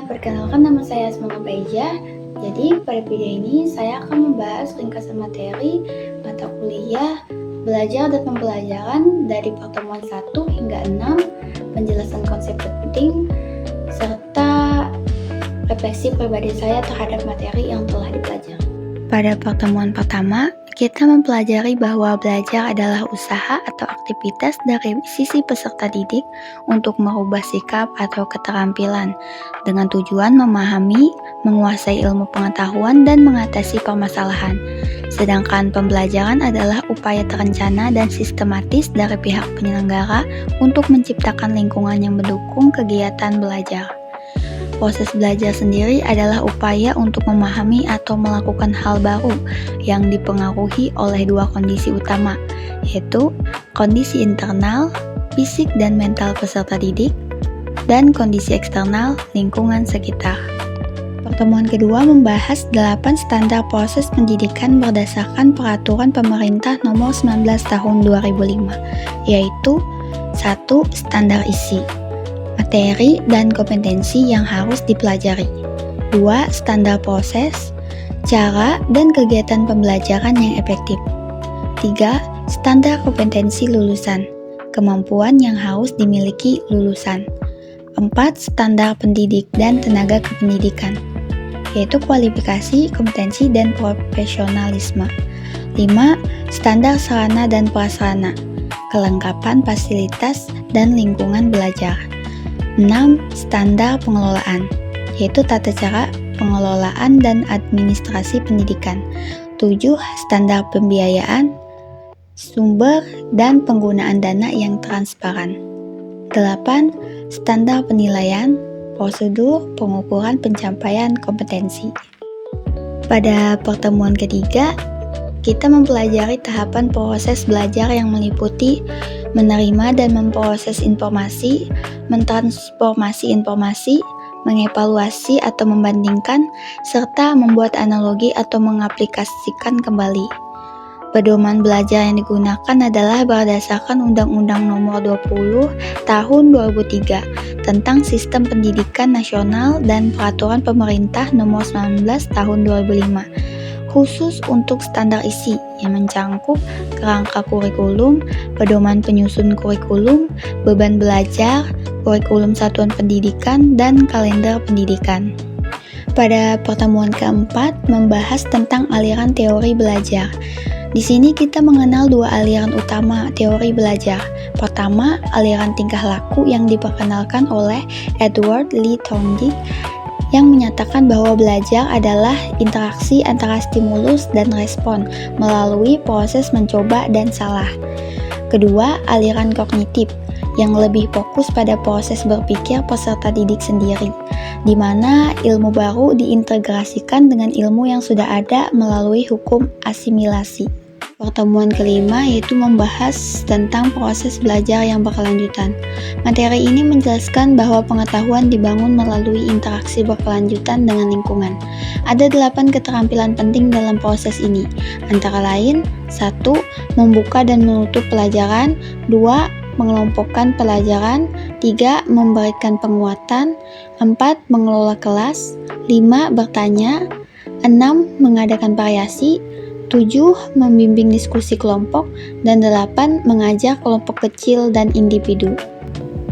Perkenalkan, nama saya Asma Paija. Jadi pada video ini saya akan membahas ringkasan materi mata kuliah belajar dan pembelajaran dari pertemuan 1 hingga 6, penjelasan konsep penting, serta refleksi pribadi saya terhadap materi yang telah dipelajari. Pada pertemuan pertama, kita mempelajari bahwa belajar adalah usaha atau aktivitas dari sisi peserta didik untuk merubah sikap atau keterampilan dengan tujuan memahami, menguasai ilmu pengetahuan, dan mengatasi permasalahan. Sedangkan pembelajaran adalah upaya terencana dan sistematis dari pihak penyelenggara untuk menciptakan lingkungan yang mendukung kegiatan belajar. Proses belajar sendiri adalah upaya untuk memahami atau melakukan hal baru yang dipengaruhi oleh dua kondisi utama, yaitu kondisi internal, fisik dan mental peserta didik, dan kondisi eksternal, lingkungan sekitar. Pertemuan kedua membahas 8 standar proses pendidikan berdasarkan Peraturan Pemerintah Nomor 19 Tahun 2005, yaitu 1. Standar isi, materi dan kompetensi yang harus dipelajari. 2. Standar proses, cara dan kegiatan pembelajaran yang efektif. 3. Standar kompetensi lulusan, kemampuan yang harus dimiliki lulusan. 4. Standar pendidik dan tenaga kependidikan, yaitu kualifikasi, kompetensi, dan profesionalisme. 5. Standar sarana dan prasarana, kelengkapan fasilitas dan lingkungan belajar. 6. Standar pengelolaan, yaitu tata cara pengelolaan dan administrasi pendidikan. 7. Standar pembiayaan, sumber dan penggunaan dana yang transparan. 8. Standar penilaian, prosedur pengukuran pencapaian kompetensi. Pada pertemuan ketiga, kita mempelajari tahapan proses belajar yang meliputi menerima dan memproses informasi, mentransformasi informasi, mengevaluasi atau membandingkan, serta membuat analogi atau mengaplikasikan kembali. Pedoman belajar yang digunakan adalah berdasarkan Undang-Undang Nomor 20 Tahun 2003 tentang Sistem Pendidikan Nasional dan Peraturan Pemerintah Nomor 19 Tahun 2005. Khusus untuk standar isi yang mencangkup kerangka kurikulum, pedoman penyusun kurikulum, beban belajar, kurikulum satuan pendidikan, dan kalender pendidikan. Pada pertemuan keempat membahas tentang aliran teori belajar. Di sini kita mengenal dua aliran utama teori belajar. Pertama, aliran tingkah laku yang diperkenalkan oleh Edward Lee Thorndike, yang menyatakan bahwa belajar adalah interaksi antara stimulus dan respon melalui proses mencoba dan salah. Kedua, aliran kognitif yang lebih fokus pada proses berpikir peserta didik sendiri, di mana ilmu baru diintegrasikan dengan ilmu yang sudah ada melalui hukum asimilasi. Pertemuan kelima yaitu membahas tentang proses belajar yang berkelanjutan. Materi ini menjelaskan bahwa pengetahuan dibangun melalui interaksi berkelanjutan dengan lingkungan. Ada 8 keterampilan penting dalam proses ini, antara lain 1. Membuka dan menutup pelajaran. 2. Mengelompokkan pelajaran. 3. Memberikan penguatan. 4. Mengelola kelas. 5. Bertanya. 6. Mengadakan variasi. 7. Membimbing diskusi kelompok, dan 8. Mengajar kelompok kecil dan individu.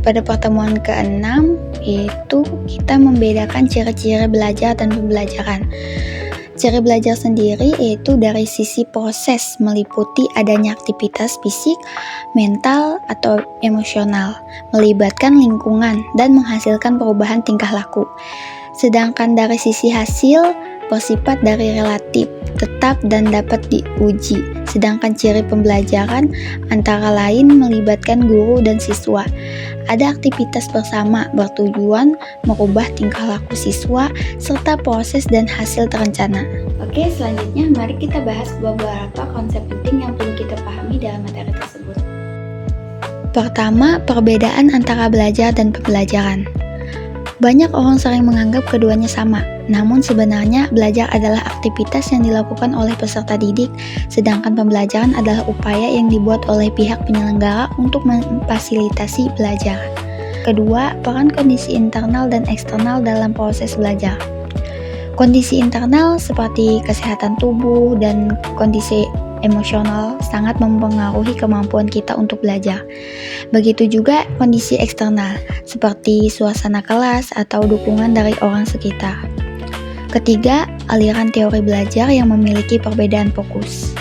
Pada pertemuan ke-6, yaitu kita membedakan ciri-ciri belajar dan pembelajaran. Ciri belajar sendiri yaitu dari sisi proses meliputi adanya aktivitas fisik, mental, atau emosional, melibatkan lingkungan, dan menghasilkan perubahan tingkah laku. Sedangkan dari sisi hasil, bersifat dari relatif, tetap, dan dapat diuji. Sedangkan ciri pembelajaran antara lain melibatkan guru dan siswa. Ada aktivitas bersama bertujuan merubah tingkah laku siswa, serta proses dan hasil terencana. Oke, selanjutnya mari kita bahas beberapa konsep penting yang perlu kita pahami dalam materi tersebut. Pertama, perbedaan antara belajar dan pembelajaran. Banyak orang sering menganggap keduanya sama, namun sebenarnya belajar adalah aktivitas yang dilakukan oleh peserta didik, sedangkan pembelajaran adalah upaya yang dibuat oleh pihak penyelenggara untuk memfasilitasi belajar. Kedua, peran kondisi internal dan eksternal dalam proses belajar. Kondisi internal seperti kesehatan tubuh dan kondisi emosional sangat mempengaruhi kemampuan kita untuk belajar. Begitu juga kondisi eksternal, seperti suasana kelas atau dukungan dari orang sekitar. Ketiga, aliran teori belajar yang memiliki perbedaan fokus.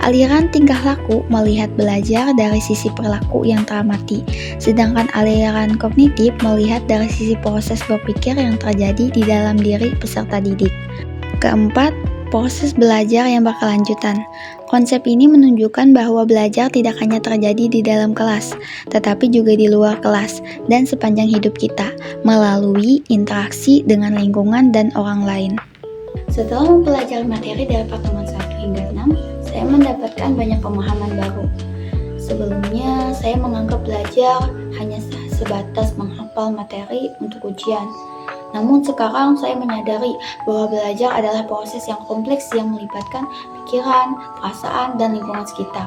Aliran tingkah laku melihat belajar dari sisi perilaku yang teramati, sedangkan aliran kognitif melihat dari sisi proses berpikir yang terjadi di dalam diri peserta didik. Keempat, proses belajar yang berkelanjutan. Konsep ini menunjukkan bahwa belajar tidak hanya terjadi di dalam kelas, tetapi juga di luar kelas dan sepanjang hidup kita, melalui interaksi dengan lingkungan dan orang lain. Setelah mempelajari materi dari pertemuan 1 hingga 6, saya mendapatkan banyak pemahaman baru. Sebelumnya, saya menganggap belajar hanya sebatas menghafal materi untuk ujian. Namun sekarang saya menyadari bahwa belajar adalah proses yang kompleks yang melibatkan pikiran, perasaan, dan lingkungan sekitar.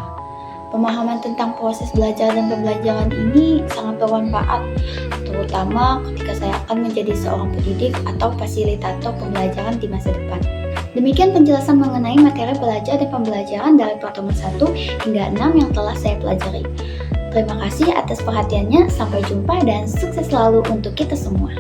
Pemahaman tentang proses belajar dan pembelajaran ini sangat bermanfaat, terutama ketika saya akan menjadi seorang pendidik atau fasilitator pembelajaran di masa depan. Demikian penjelasan mengenai materi belajar dan pembelajaran dari pertemuan 1 hingga 6 yang telah saya pelajari. Terima kasih atas perhatiannya, sampai jumpa dan sukses selalu untuk kita semua.